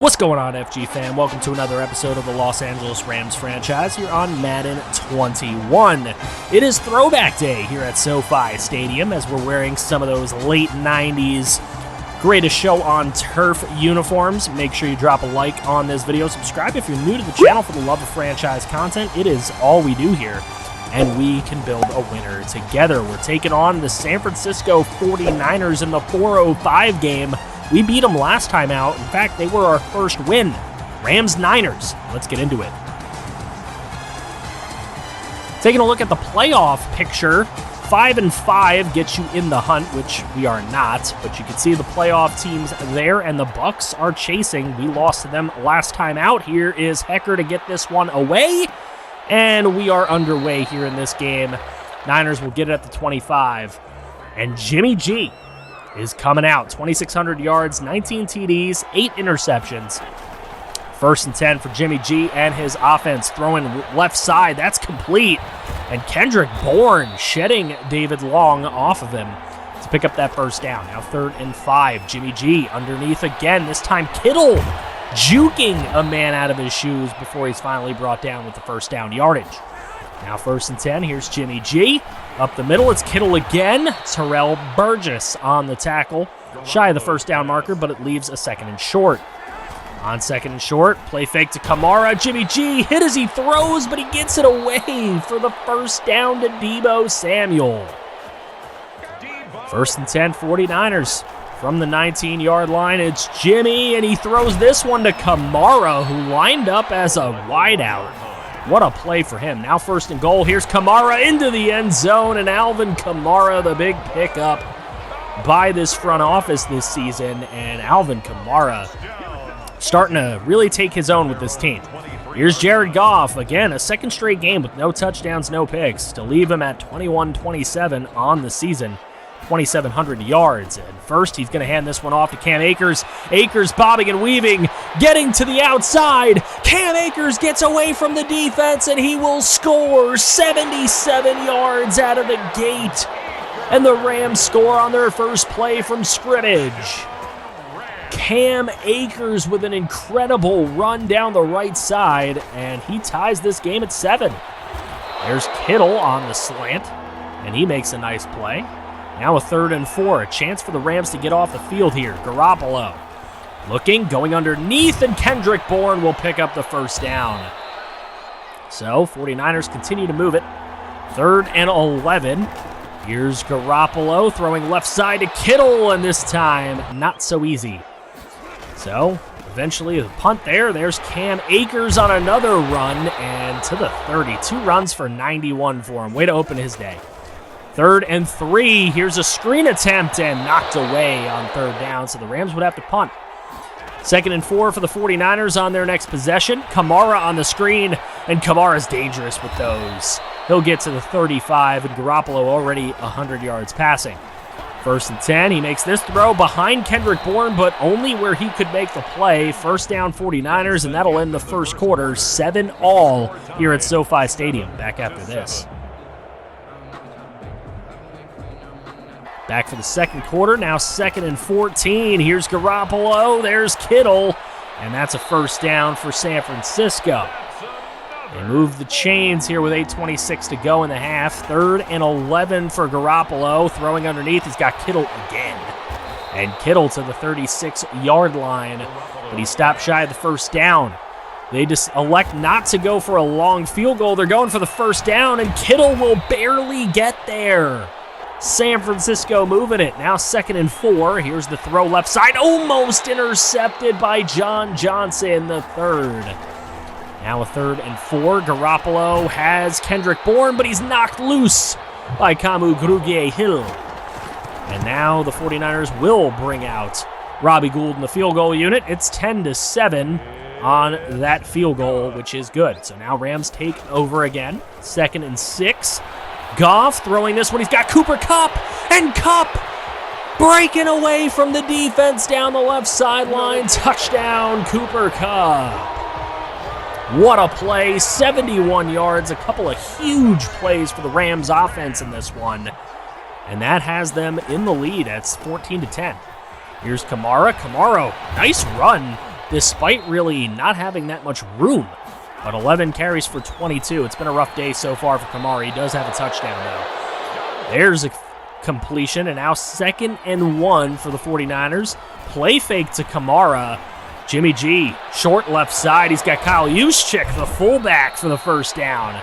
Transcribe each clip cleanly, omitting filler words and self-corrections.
What's going on, FG fam? Welcome to another episode of the Los Angeles Rams franchise here on Madden 21. It is Throwback Day here at SoFi Stadium as we're wearing some of those late 90s greatest show on turf uniforms. Make sure you drop a like on this video. Subscribe if you're new to the channel for the love of franchise content. It is all we do here, and we can build a winner together. We're taking on the San Francisco 49ers in the 405 game. We beat them last time out. In fact, they were our first win. Rams-Niners. Let's get into it. Taking a look at the playoff picture, 5-5 gets you in the hunt, which we are not, but you can see the playoff teams there, and the Bucs are chasing. We lost to them last time out. Here is Hecker to get this one away, and we are underway here in this game. Niners will get it at the 25, and Jimmy G is coming out. 2,600 yards, 19 TDs, 8 interceptions. 1st and 10 for Jimmy G and his offense, throwing left side. That's complete. And Kendrick Bourne shedding David Long off of him to pick up that first down. Now 3rd and 5. Jimmy G underneath again. This time Kittle juking a man out of his shoes before he's finally brought down with the first down yardage. Now 1st and 10, here's Jimmy G. Up the middle, it's Kittle again. Terrell Burgess on the tackle. Shy of the first down marker, but it leaves a 2nd and short. On 2nd and short, play fake to Kamara. Jimmy G hit as he throws, but he gets it away for the first down to Deebo Samuel. 1st and 10, 49ers. From the 19-yard line, it's Jimmy, and he throws this one to Kamara, who lined up as a wideout. What a play for him. Now 1st and goal. Here's Kamara into the end zone, and Alvin Kamara, the big pickup by this front office this season, and Alvin Kamara starting to really take his own with this team. Here's Jared Goff, again, a 2nd straight game with no touchdowns, no picks, to leave him at 21-27 on the season. 2,700 yards. And first, he's going to hand this one off to Cam Akers. Akers bobbing and weaving, getting to the outside. Cam Akers gets away from the defense, and he will score 77 yards out of the gate. And the Rams score on their first play from scrimmage. Cam Akers with an incredible run down the right side, and he ties this game at 7. There's Kittle on the slant, and he makes a nice play. Now a 3rd and 4, a chance for the Rams to get off the field here. Garoppolo looking, going underneath, and Kendrick Bourne will pick up the first down. So 49ers continue to move it. 3rd and 11. Here's Garoppolo throwing left side to Kittle, and this time not so easy. So eventually the punt there. There's Cam Akers on another run, and to the 30. 2 runs for 91 for him. Way to open his day. 3rd and 3. Here's a screen attempt and knocked away on 3rd down, so the Rams would have to punt. 2nd and 4 for the 49ers on their next possession. Kamara on the screen, and Kamara's dangerous with those. He'll get to the 35, and Garoppolo already 100 yards passing. 1st and 10. He makes this throw behind Kendrick Bourne, but only where he could make the play. First down 49ers, and that'll end the first quarter. 7-all here at SoFi Stadium. Back after this. Back for the 2nd quarter, now 2nd and 14. Here's Garoppolo, there's Kittle, and that's a first down for San Francisco. They move the chains here with 8:26 to go in the half. 3rd and 11 for Garoppolo, throwing underneath. He's got Kittle again, and Kittle to the 36-yard line, but he stopped shy of the first down. They just elect not to go for a long field goal. They're going for the first down, and Kittle will barely get there. San Francisco moving it. Now 2nd and 4. Here's the throw left side. Almost intercepted by John Johnson, the 3rd. Now a 3rd and 4. Garoppolo has Kendrick Bourne, but he's knocked loose by Kamu Grugier-Hill. And now the 49ers will bring out Robbie Gould in the field goal unit. It's 10-7 on that field goal, which is good. So now Rams take over again. 2nd and 6. Goff throwing this one. He's got Cooper Kupp, and Kupp breaking away from the defense down the left sideline. Touchdown, Cooper Kupp. What a play. 71 yards. A couple of huge plays for the Rams offense in this one. And that has them in the lead. It's 14-10. Here's Kamara. Kamara, nice run despite really not having that much room. But 11 carries for 22. It's been a rough day so far for Kamara. He does have a touchdown, though. There's a completion, and now 2nd and 1 for the 49ers. Play fake to Kamara. Jimmy G, short left side. He's got Kyle Juszczyk, the fullback, for the first down.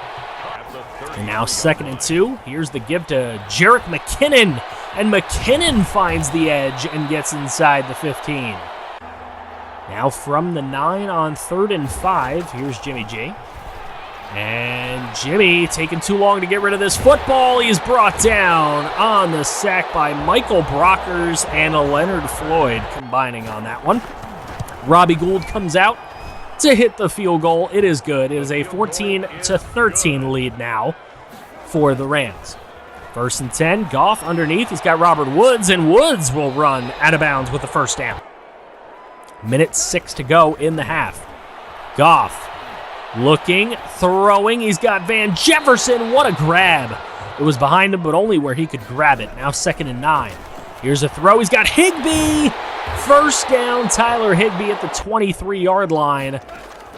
And now 2nd and 2. Here's the give to Jerick McKinnon. And McKinnon finds the edge and gets inside the 15. Now from the 9 on 3rd and 5. Here's Jimmy G. And Jimmy taking too long to get rid of this football. He's brought down on the sack by Michael Brockers and Leonard Floyd combining on that one. Robbie Gould comes out to hit the field goal. It is good. It is a 14-13 lead now for the Rams. 1st and 10. Goff underneath. He's got Robert Woods, and Woods will run out of bounds with the first down. Minute 6 to go in the half. Goff looking, throwing. He's got Van Jefferson. What a grab. It was behind him, but only where he could grab it. Now 2nd and 9. Here's a throw. He's got Higbee. First down, Tyler Higbee at the 23-yard line.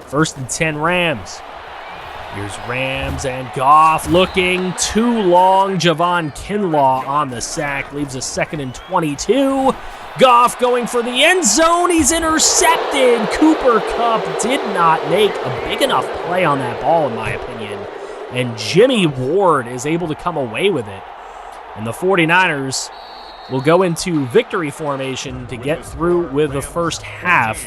1st and 10 Rams. Here's Rams and Goff looking too long. Javon Kinlaw on the sack. Leaves a 2nd and 22. Goff going for the end zone. He's intercepted. Cooper Kupp did not make a big enough play on that ball, in my opinion. And Jimmy Ward is able to come away with it. And the 49ers will go into victory formation to get through with the first half.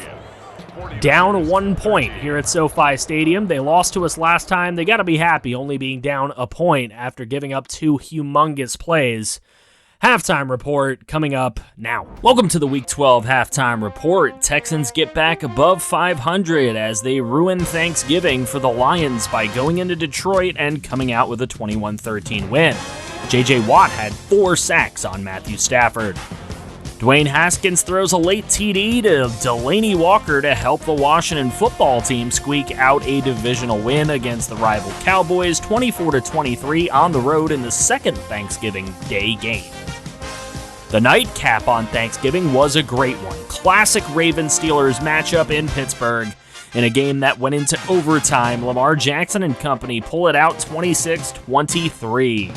Down 1 point here at SoFi Stadium. They lost to us last time. They got to be happy only being down a point after giving up 2 humongous plays. Halftime report coming up now. Welcome to the Week 12 Halftime Report. Texans get back above 500 as they ruin Thanksgiving for the Lions by going into Detroit and coming out with a 21-13 win. J.J. Watt had 4 sacks on Matthew Stafford. Dwayne Haskins throws a late TD to Delaney Walker to help the Washington football team squeak out a divisional win against the rival Cowboys, 24-23 on the road in the second Thanksgiving Day game. The nightcap on Thanksgiving was a great one. Classic Ravens-Steelers matchup in Pittsburgh. In a game that went into overtime, Lamar Jackson and company pull it out 26-23.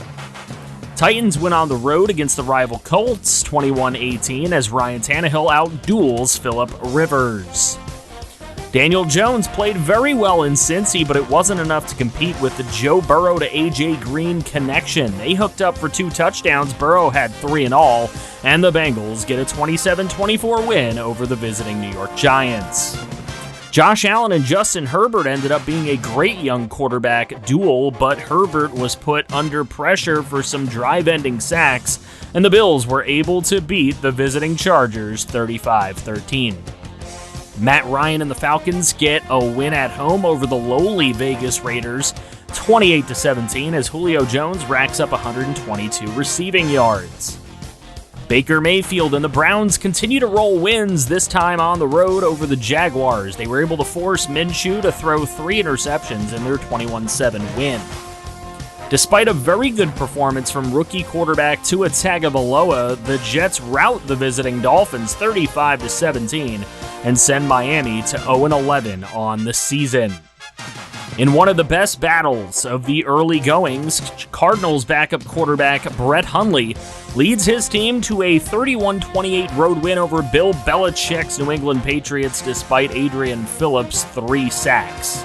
Titans win on the road against the rival Colts, 21-18, as Ryan Tannehill outduels Phillip Rivers. Daniel Jones played very well in Cincy, but it wasn't enough to compete with the Joe Burrow to A.J. Green connection. They hooked up for 2 touchdowns. Burrow had 3 in all, and the Bengals get a 27-24 win over the visiting New York Giants. Josh Allen and Justin Herbert ended up being a great young quarterback duel, but Herbert was put under pressure for some drive-ending sacks, and the Bills were able to beat the visiting Chargers 35-13. Matt Ryan and the Falcons get a win at home over the lowly Vegas Raiders 28-17 as Julio Jones racks up 122 receiving yards. Baker Mayfield and the Browns continue to roll wins, this time on the road over the Jaguars. They were able to force Minshew to throw 3 interceptions in their 21-7 win. Despite a very good performance from rookie quarterback Tua Tagovailoa, the Jets rout the visiting Dolphins 35-17 and send Miami to 0-11 on the season. In one of the best battles of the early goings, Cardinals backup quarterback Brett Hundley leads his team to a 31-28 road win over Bill Belichick's New England Patriots despite Adrian Phillips' 3 sacks.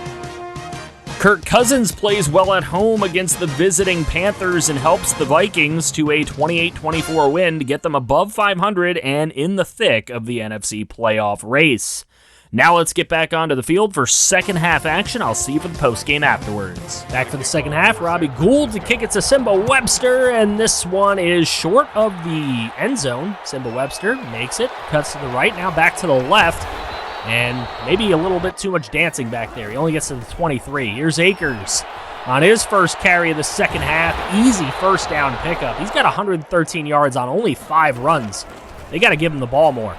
Kirk Cousins plays well at home against the visiting Panthers and helps the Vikings to a 28-24 win to get them above 500 and in the thick of the NFC playoff race. Now let's get back onto the field for second half action. I'll see you for the postgame afterwards. Back for the second half, Robbie Gould to kick it to Simba Webster, and this one is short of the end zone. Simba Webster makes it, cuts to the right, now back to the left, and maybe a little bit too much dancing back there. He only gets to the 23. Here's Akers on his first carry of the second half. Easy first down pickup. He's got 113 yards on only 5 runs. They got to give him the ball more.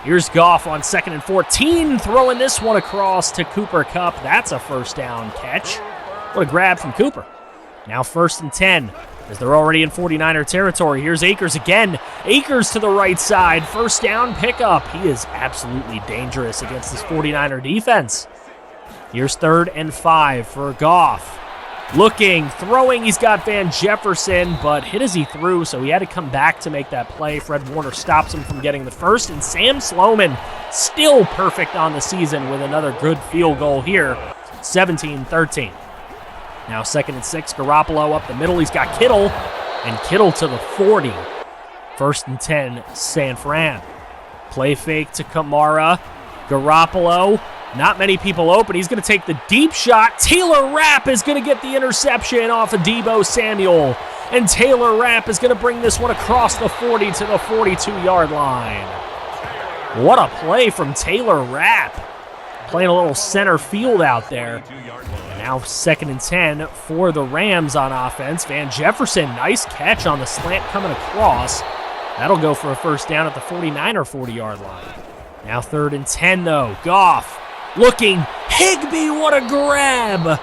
Here's Goff on 2nd and 14, throwing this one across to Cooper Kupp. That's a first down catch. What a grab from Cooper. Now 1st and 10. as they're already in 49er territory. Here's Akers again. Akers to the right side. First down pickup. He is absolutely dangerous against this 49er defense. Here's 3rd and 5 for Goff. Looking, throwing, he's got Van Jefferson, but hit as he threw, so he had to come back to make that play. Fred Warner stops him from getting the first, and Sam Sloman still perfect on the season with another good field goal here. 17-13. Now 2nd and 6, Garoppolo up the middle. He's got Kittle, and Kittle to the 40. 1st and 10, San Fran. Play fake to Kamara. Garoppolo. Not many people open. He's going to take the deep shot. Taylor Rapp is going to get the interception off of Deebo Samuel. And Taylor Rapp is going to bring this one across the 40 to the 42-yard line. What a play from Taylor Rapp. Playing a little center field out there. And now 2nd and 10 for the Rams on offense. Van Jefferson, nice catch on the slant coming across. That'll go for a first down at the 49 or 40-yard line. Now 3rd and 10 though. Goff. Looking, Higbee, what a grab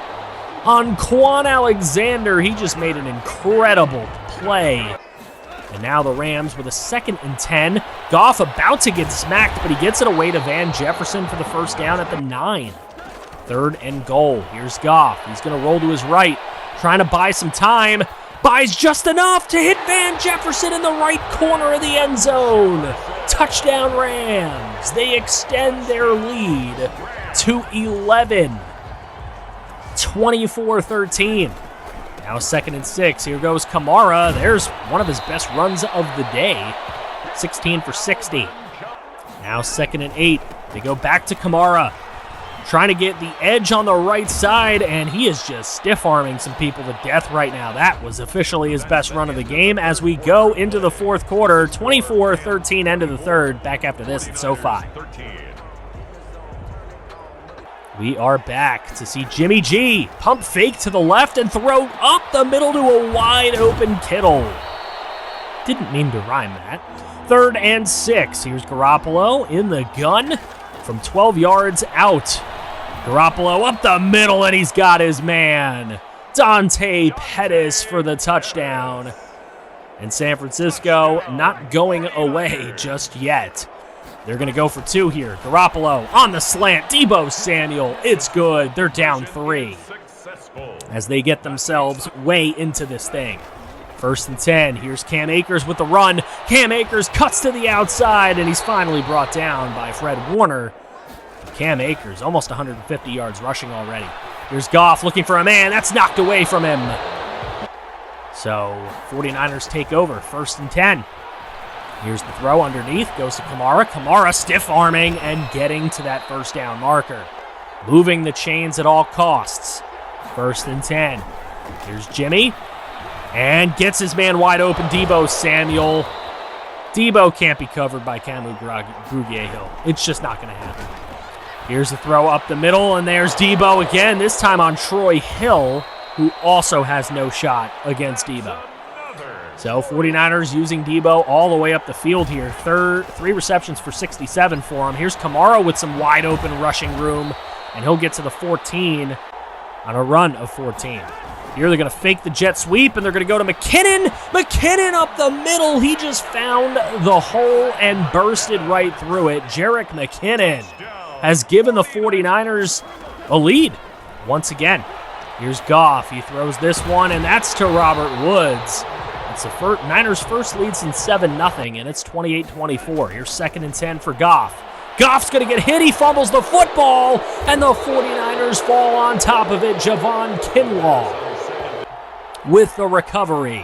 on Quan Alexander. He just made an incredible play. And now the Rams with a 2nd and 10. Goff about to get smacked, but he gets it away to Van Jefferson for the first down at the 9. 3rd and goal. Here's Goff. He's going to roll to his right, trying to buy some time. Buys just enough to hit Van Jefferson in the right corner of the end zone. Touchdown Rams. They extend their lead to 11. 24-13. Now 2nd and 6. Here goes Kamara. There's one of his best runs of the day. 16 for 60. Now 2nd and 8. They go back to Kamara. Trying to get the edge on the right side, and he is just stiff-arming some people to death right now. That was officially his best run of the game as we go into the 4th quarter. 24-13, end of the 3rd. Back after this at SoFi. We are back to see Jimmy G pump fake to the left and throw up the middle to a wide-open Kittle. Didn't mean to rhyme that. 3rd and 6. Here's Garoppolo in the gun from 12 yards out. Garoppolo up the middle, and he's got his man, Dante Pettis, for the touchdown. And San Francisco not going away just yet. They're going to go for 2 here. Garoppolo on the slant. Deebo Samuel. It's good. They're down 3 as they get themselves way into this thing. 1st and 10. Here's Cam Akers with the run. Cam Akers cuts to the outside, and he's finally brought down by Fred Warner. Cam Akers, almost 150 yards rushing already. Here's Goff looking for a man. That's knocked away from him. So 49ers take over. 1st and 10. Here's the throw underneath. Goes to Kamara. Kamara stiff-arming and getting to that first down marker. Moving the chains at all costs. 1st and 10. Here's Jimmy. And gets his man wide open, Deebo Samuel. Deebo can't be covered by Camu Grugier-Hill. It's just not going to happen. Here's the throw up the middle, and there's Deebo again, this time on Troy Hill, who also has no shot against Deebo. So 49ers using Deebo all the way up the field here. 3 receptions for 67 for him. Here's Kamara with some wide open rushing room, and he'll get to the 14 on a run of 14. Here they're going to fake the jet sweep, and they're going to go to McKinnon. McKinnon up the middle. He just found the hole and bursted right through it. Jerick McKinnon has given the 49ers a lead once again. Here's Goff. He throws this one, and that's to Robert Woods. It's the Niners' first lead since 7-0, and it's 28-24. Here's 2nd and 10 for Goff. Goff's going to get hit. He fumbles the football, and the 49ers fall on top of it. Javon Kinlaw with the recovery.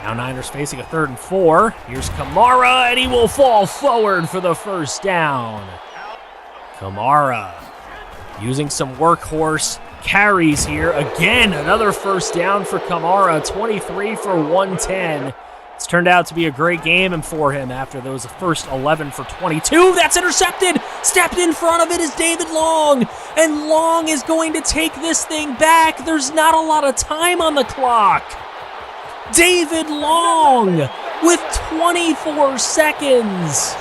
Now Niners facing a 3rd and 4. Here's Kamara, and he will fall forward for the first down. Kamara using some workhorse carries here. Again, another first down for Kamara, 23 for 110. It's turned out to be a great game for him after those first 11 for 22. That's intercepted. Stepped in front of it is David Long, and Long is going to take this thing back. There's not a lot of time on the clock. David Long with 24 seconds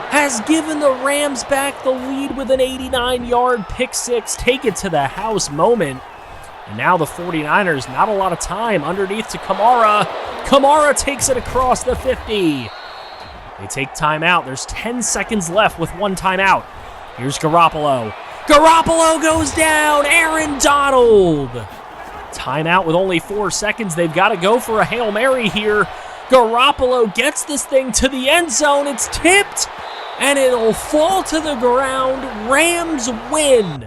has given the Rams back the lead with an 89-yard pick six, take it to the house moment. And now the 49ers, not a lot of time. Underneath to Kamara. Kamara takes it across the 50. They take timeout. There's 10 seconds left with one timeout. Here's Garoppolo. Garoppolo goes down. Aaron Donald. Timeout with only 4 seconds. They've got to go for a Hail Mary here. Garoppolo gets this thing to the end zone. It's tipped, and it'll fall to the ground. Rams win.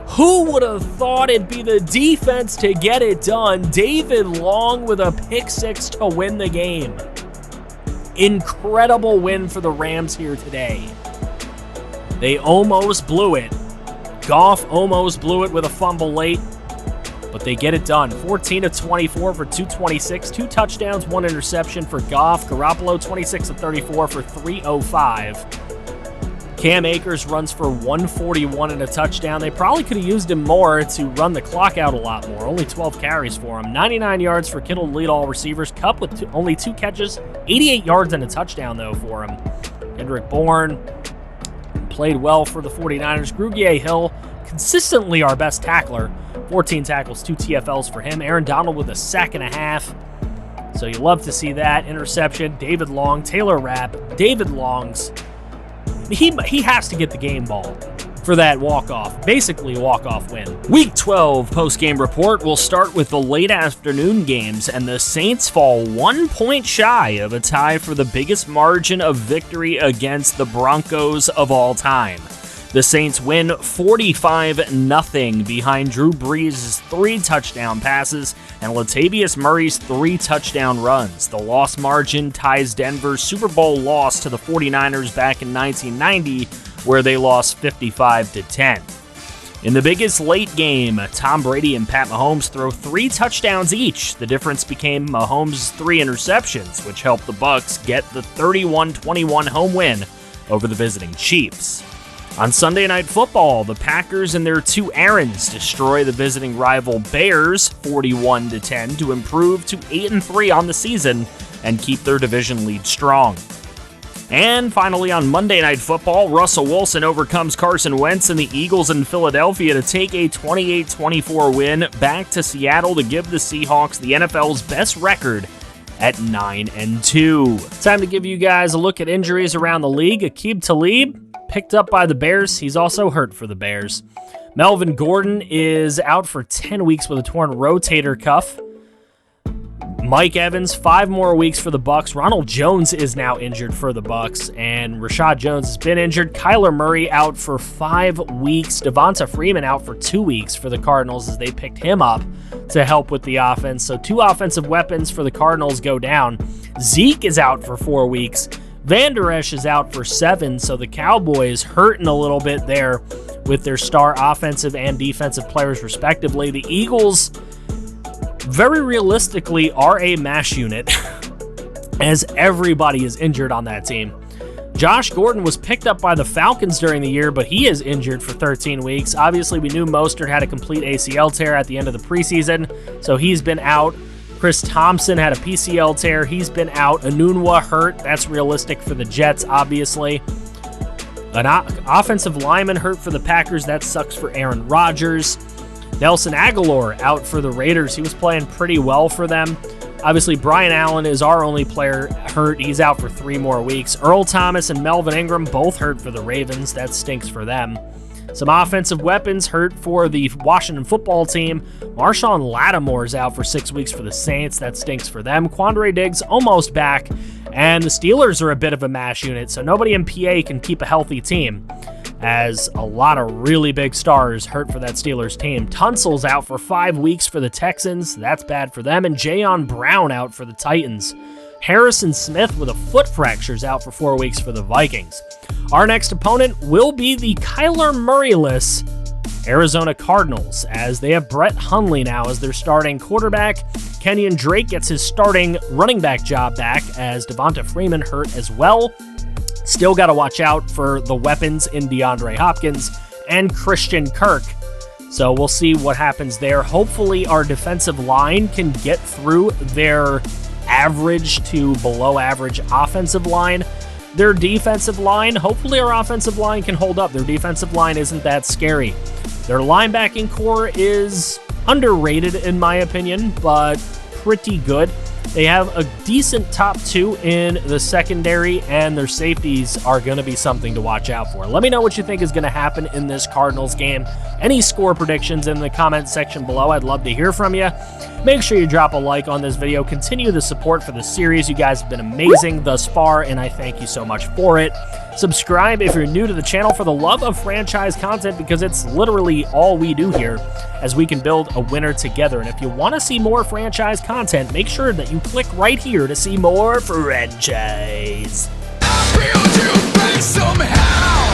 Who would have thought it'd be the defense to get it done? David Long with a pick six to win the game. Incredible win for the Rams here today. They almost blew it. Goff almost blew it with a fumble late, but they get it done. 14 of 24 for 226, 2 touchdowns, 1 interception for Goff. Garoppolo 26 of 34 for 305. Cam Akers runs for 141 and a touchdown. They probably could have used him more to run the clock out a lot more. Only 12 carries for him. 99 yards for Kittle to lead all receivers. Kupp with only 2 catches. 88 yards and a touchdown, though, for him. Kendrick Bourne played well for the 49ers. Grugier Hill, consistently our best tackler. 14 tackles, 2 TFLs for him. Aaron Donald with a sack and a half. So you love to see that. Interception. David Long, Taylor Rapp. David Long's. He has to get the game ball for that walk-off, basically walk-off win. Week 12 post-game report will start with the late afternoon games, and the Saints fall 1 point shy of a tie for the biggest margin of victory against the Broncos of all time. The Saints win 45-0 behind Drew Brees' 3 touchdown passes and Latavius Murray's 3 touchdown runs. The loss margin ties Denver's Super Bowl loss to the 49ers back in 1990, where they lost 55-10. In the biggest late game, Tom Brady and Pat Mahomes throw 3 touchdowns each. The difference became Mahomes' 3 interceptions, which helped the Bucs get the 31-21 home win over the visiting Chiefs. On Sunday Night Football, the Packers and their 2 errands destroy the visiting rival Bears 41-10 to improve to 8-3 on the season and keep their division lead strong. And finally on Monday Night Football, Russell Wilson overcomes Carson Wentz and the Eagles in Philadelphia to take a 28-24 win back to Seattle to give the Seahawks the NFL's best record at 9-2. Time to give you guys a look at injuries around the league. Aqib Talib picked up by the Bears. He's also hurt for the Bears. Melvin Gordon is out for 10 weeks with a torn rotator cuff. Mike Evans, 5 more weeks for the Bucs. Ronald Jones is now injured for the Bucs, and Rashad Jones has been injured. Kyler Murray out for 5 weeks. Devonta Freeman out for 2 weeks for the Cardinals as they picked him up to help with the offense. So 2 offensive weapons for the Cardinals go down. Zeke is out for 4 weeks. Van Der Esch is out for 7, so the Cowboys hurting a little bit there with their star offensive and defensive players respectively. The Eagles, very realistically, are a mash unit as everybody is injured on that team. Josh Gordon was picked up by the Falcons during the year, but he is injured for 13 weeks. Obviously, we knew Mostert had a complete ACL tear at the end of the preseason, so he's been out. Chris Thompson had a PCL tear. He's been out. Enunwa hurt. That's realistic for the Jets, obviously. An offensive lineman hurt for the Packers. That sucks for Aaron Rodgers. Nelson Aguilar out for the Raiders. He was playing pretty well for them. Obviously, Brian Allen is our only player hurt. He's out for 3 more weeks. Earl Thomas and Melvin Ingram both hurt for the Ravens. That stinks for them. Some offensive weapons hurt for the Washington football team. Marshawn Lattimore's out for 6 weeks for the Saints. That stinks for them. Quandre Diggs almost back. And the Steelers are a bit of a mash unit, so nobody in PA can keep a healthy team, as a lot of really big stars hurt for that Steelers team. Tunsil's out for 5 weeks for the Texans. That's bad for them. And Jayon Brown out for the Titans. Harrison Smith with a foot fracture is out for 4 weeks for the Vikings. Our next opponent will be the Kyler Murray-less Arizona Cardinals, as they have Brett Hundley now as their starting quarterback. Kenyon Drake gets his starting running back job back as Devonta Freeman hurt as well. Still got to watch out for the weapons in DeAndre Hopkins and Christian Kirk. So we'll see what happens there. Hopefully our defensive line can get through their average to below average offensive line. Their defensive line, hopefully our offensive line can hold up. Their defensive line isn't that scary. Their linebacking core is Underrated in my opinion, but pretty good. They have a decent top 2 in the secondary, and their safeties are going to be something to watch out for. Let me know what you think is going to happen in this Cardinals game. Any score predictions in the comment section below. I'd love to hear from you. Make sure you drop a like on this video. Continue the support for the series. You guys have been amazing thus far, and I thank you so much for it. Subscribe if you're new to the channel for the love of franchise content, because it's literally all we do here as we can build a winner together. And if you want to see more franchise content, make sure that you click right here to see more franchise. I feel you somehow.